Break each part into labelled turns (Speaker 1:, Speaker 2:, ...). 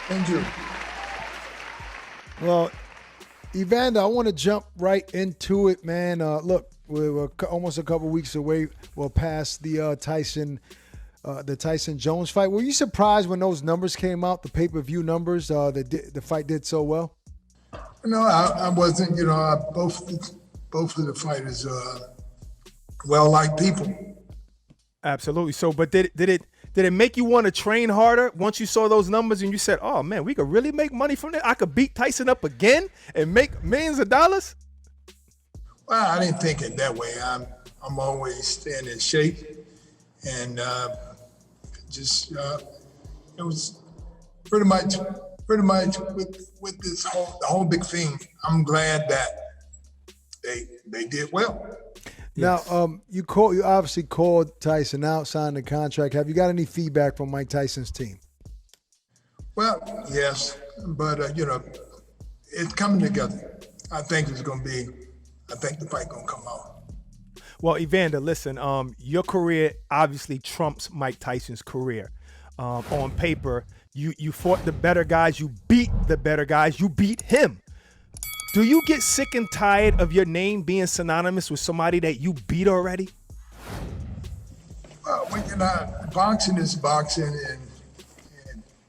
Speaker 1: And you.
Speaker 2: Well, Evander, I want to jump right into it, man. Look, we're almost a couple weeks away. We're past the Tyson Jones fight. Were you surprised when those numbers came out, the pay-per-view numbers, that the fight did so well?
Speaker 1: No, I wasn't. Both of the fighters well-liked people.
Speaker 3: Absolutely. So, but did it make you want to train harder once you saw those numbers and you said, "Oh man, we could really make money from that. I could beat Tyson up again and make millions of dollars"?
Speaker 1: Well, I didn't think it that way. I'm always staying in shape, and it was pretty much with the whole big thing. I'm glad that they did well.
Speaker 2: Now, you obviously called Tyson out, signed the contract. Have you got any feedback from Mike Tyson's team?
Speaker 1: Well, yes, but it's coming together. I think the fight gonna come out.
Speaker 3: Well, Evander, listen, your career obviously trumps Mike Tyson's career. On paper, you fought the better guys, you beat the better guys, you beat him. Do you get sick and tired of your name being synonymous with somebody that you beat already?
Speaker 1: Well, boxing is boxing, and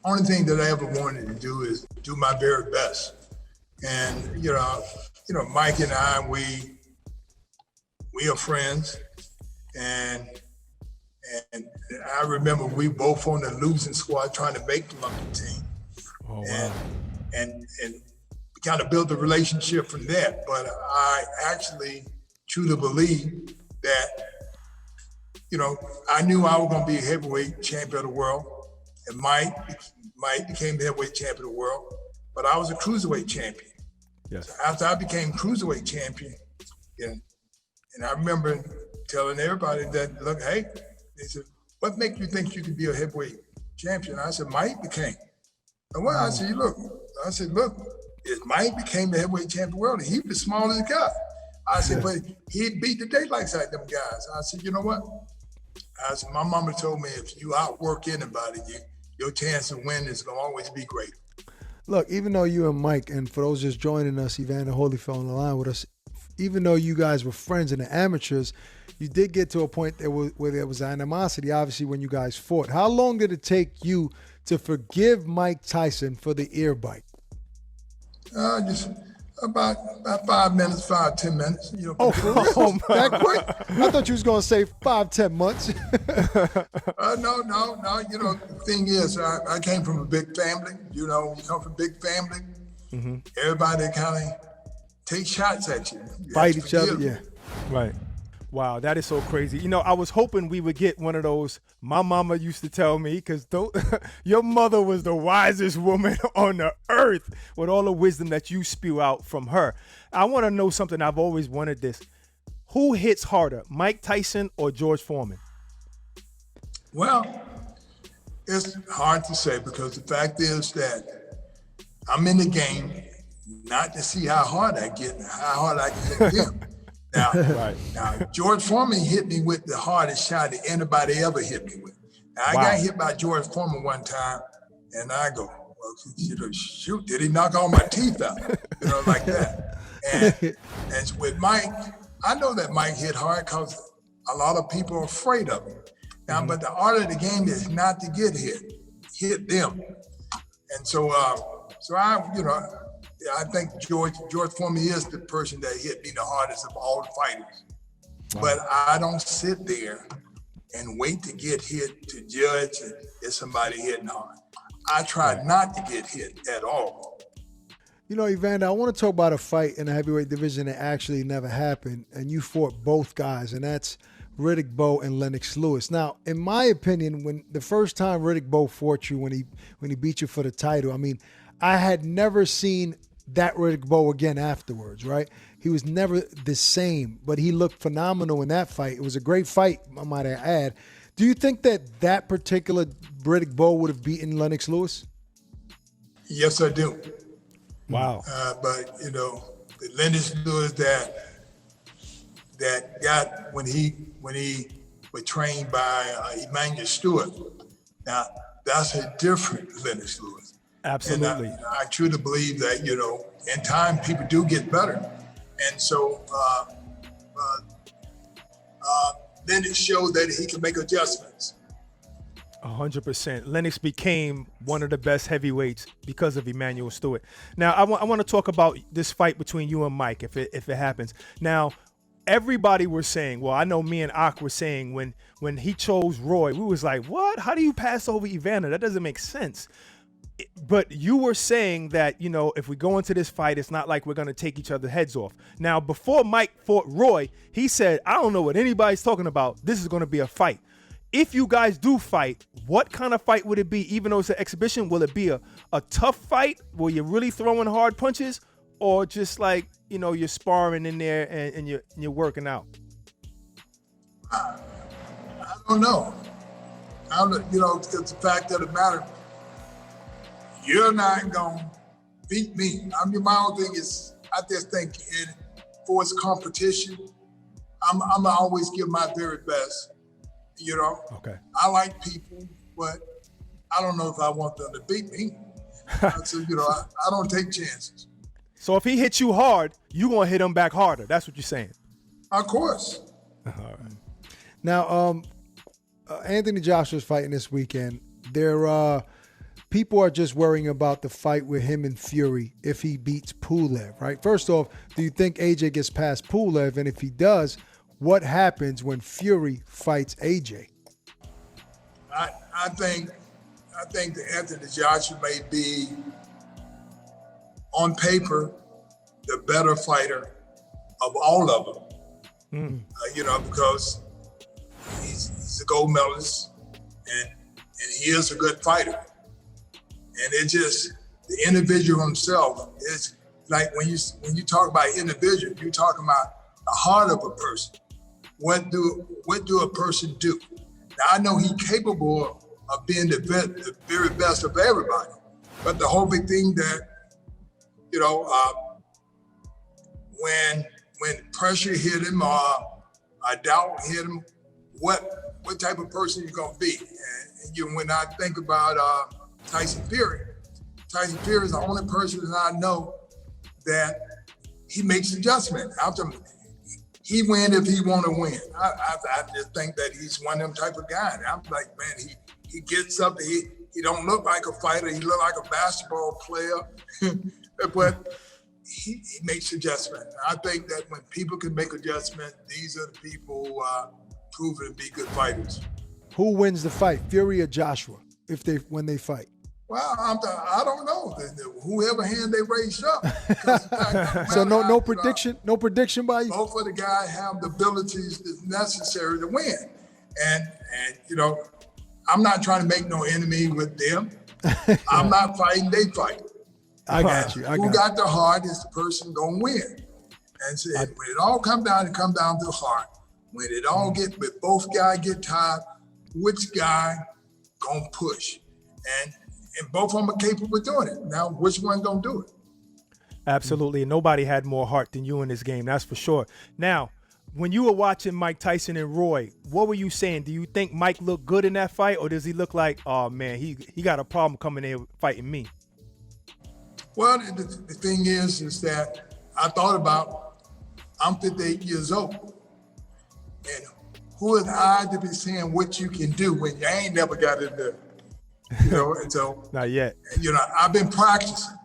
Speaker 1: only thing that I ever wanted to do is do my very best. And Mike and I, we are friends, and I remember we both on the losing squad trying to make the Olympic team.
Speaker 3: Oh wow!
Speaker 1: And kind of build a relationship from that. But I actually truly believe that, I knew I was going to be a heavyweight champion of the world, and Mike became the heavyweight champion of the world, but I was a cruiserweight champion.
Speaker 3: Yes.
Speaker 1: So after I became cruiserweight champion, and I remember telling everybody that, look, hey, they said, what makes you think you could be a heavyweight champion? I said, Mike became. And well, I said, look, if Mike became the heavyweight champion of the world, he was the smallest guy. I said, but he beat the daylights out of them guys. I said, you know what? I said, my mama told me if you outwork anybody, your chance of winning is going to always be great.
Speaker 2: Look, even though you and Mike, and for those just joining us, Evander Holyfield on the line with us, even though you guys were friends in the amateurs, you did get to a point where there was animosity, obviously, when you guys fought. How long did it take you to forgive Mike Tyson for the ear bite?
Speaker 1: Just about 5 minutes, 10 minutes.
Speaker 2: Oh, that quick? I thought you was going to say 5-10 months.
Speaker 1: No. The thing is, I came from a big family. You come from a big family. Mm-hmm. Everybody kind of take shots at you.
Speaker 2: Fight each other, yeah.
Speaker 3: Right. Wow, that is so crazy. I was hoping we would get one of those. My mama used to tell me, because your mother was the wisest woman on the earth with all the wisdom that you spew out from her. I want to know something. I've always wanted this. Who hits harder, Mike Tyson or George Foreman?
Speaker 1: Well, it's hard to say, because the fact is that I'm in the game not to see how hard I get and how hard I can hit him. Now, George Foreman hit me with the hardest shot that anybody ever hit me with. Now, I got hit by George Foreman one time, and I go, well, shoot, did he knock all my teeth out? Like that. And with Mike, I know that Mike hit hard because a lot of people are afraid of him. Now, but the art of the game is not to get hit them. And so I think George Foreman is the person that hit me the hardest of all the fighters. Wow. But I don't sit there and wait to get hit to judge if somebody hitting hard. I try not to get hit at all.
Speaker 2: Evander, I want to talk about a fight in the heavyweight division that actually never happened, and you fought both guys, and that's Riddick Bowe and Lennox Lewis. Now, in my opinion, when the first time Riddick Bowe fought you, when he beat you for the title, I had never seen that Riddick Bowe again afterwards, right? He was never the same, but he looked phenomenal in that fight. It was a great fight, I might add. Do you think that particular Riddick Bowe would have beaten Lennox Lewis?
Speaker 1: Yes, I do.
Speaker 3: Wow.
Speaker 1: But the Lennox Lewis that got when he was trained by Emmanuel Stewart. Now that's a different Lennox Lewis.
Speaker 3: Absolutely.
Speaker 1: And I truly believe that, in time, people do get better. And so then it showed that he can make adjustments.
Speaker 3: 100%. Lennox became one of the best heavyweights because of Emmanuel Stewart. Now, I want to talk about this fight between you and Mike, if it happens. Now, everybody was saying, well, I know me and Ak were saying when he chose Roy, we was like, what? How do you pass over Evander? That doesn't make sense. But you were saying that, if we go into this fight, it's not like we're going to take each other's heads off. Now, before Mike fought Roy, he said, I don't know what anybody's talking about. This is going to be a fight. If you guys do fight, what kind of fight would it be? Even though it's an exhibition, will it be a tough fight where you're really throwing hard punches, or just like, you're sparring in there and you're working out?
Speaker 1: I don't know. I don't, because the fact of the matter, you're not going to beat me. My own thing is, I just think for its competition, I'm going to always give my very best.
Speaker 3: Okay.
Speaker 1: I like people, but I don't know if I want them to beat me. So, I don't take chances.
Speaker 3: So if he hits you hard, you going to hit him back harder. That's what you're saying.
Speaker 1: Of course.
Speaker 3: All right.
Speaker 2: Now, Anthony Joshua's fighting this weekend. People are just worrying about the fight with him and Fury if he beats Pulev, right? First off, do you think AJ gets past Pulev? And if he does, what happens when Fury fights AJ?
Speaker 1: I think that Anthony Joshua may be, on paper, the better fighter of all of them. Because he's a gold medalist and he is a good fighter. And it just, the individual himself is like, when you talk about individual, you're talking about the heart of a person. What do a person do? Now, I know he's capable of being the very best of everybody, but the whole big thing that, when pressure hit him or a doubt hit him, what type of person you gonna be? And when I think about Tyson Fury is the only person that I know that he makes adjustments. He win if he want to win. I just think that he's one of them type of guys. I'm like, man, he gets up. He don't look like a fighter. He look like a basketball player, but he makes adjustments. I think that when people can make adjustments, these are the people who are proven to be good fighters.
Speaker 2: Who wins the fight, Fury or Joshua, when they fight?
Speaker 1: Well, I don't know. Whoever hand they raise up.
Speaker 2: So no prediction, no prediction by you.
Speaker 1: Both of the guys have the abilities that's necessary to win, and I'm not trying to make no enemy with them. I'm not fighting; they fight.
Speaker 2: I got you.
Speaker 1: Who got the heart is the person gonna win. And so when it all come down to the heart. When it all but both guys get tired, which guy gonna push? And both of them are capable of doing it. Now, which one gonna do it?
Speaker 3: Absolutely. Nobody had more heart than you in this game, that's for sure. Now, when you were watching Mike Tyson and Roy, what were you saying? Do you think Mike looked good in that fight, or does he look like, oh man, he got a problem coming in fighting me?
Speaker 1: Well, the thing is that I thought about, I'm 58 years old, and who is I to be saying what you can do when you ain't never got in there? And so
Speaker 3: not yet.
Speaker 1: I've been practicing,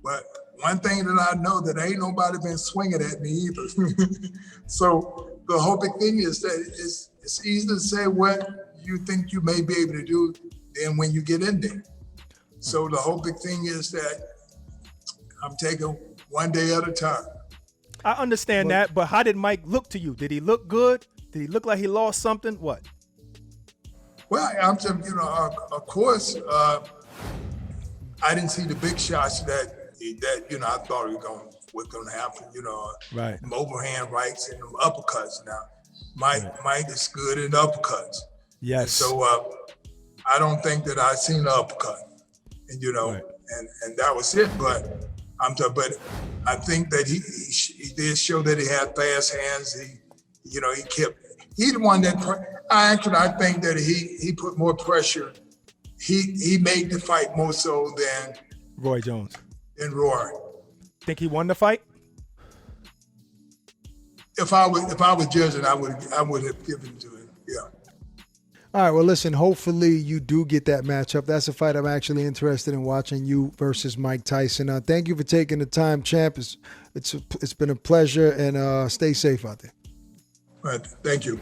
Speaker 1: but one thing that I know that ain't nobody been swinging at me either. So the whole big thing is that it's easy to say what you think you may be able to do than when you get in there. So the whole big thing is that I'm taking one day at a time.
Speaker 3: I understand that, but how did Mike look to you? Did he look good? Did he look like he lost something? What?
Speaker 1: Well, I'm just, of course, I didn't see the big shots that I thought was going to happen.
Speaker 3: Right.
Speaker 1: Them overhand rights and them uppercuts. Now, Mike is good in uppercuts.
Speaker 3: Yes.
Speaker 1: And so I don't think that I seen the uppercut, and
Speaker 3: right.
Speaker 1: and that was it. But I think that he did show that he had fast hands. He the one that I think that he put more pressure he made the fight more so
Speaker 3: Roy Jones.
Speaker 1: than Roy.
Speaker 3: Think he won the fight?
Speaker 1: If I was judging, I would have given it to him. Yeah.
Speaker 2: All right, well, listen, hopefully you do get that matchup. That's a fight I'm actually interested in watching, you versus Mike Tyson. Thank you for taking the time, champ. It's been a pleasure, and stay safe out there.
Speaker 1: All right, thank you.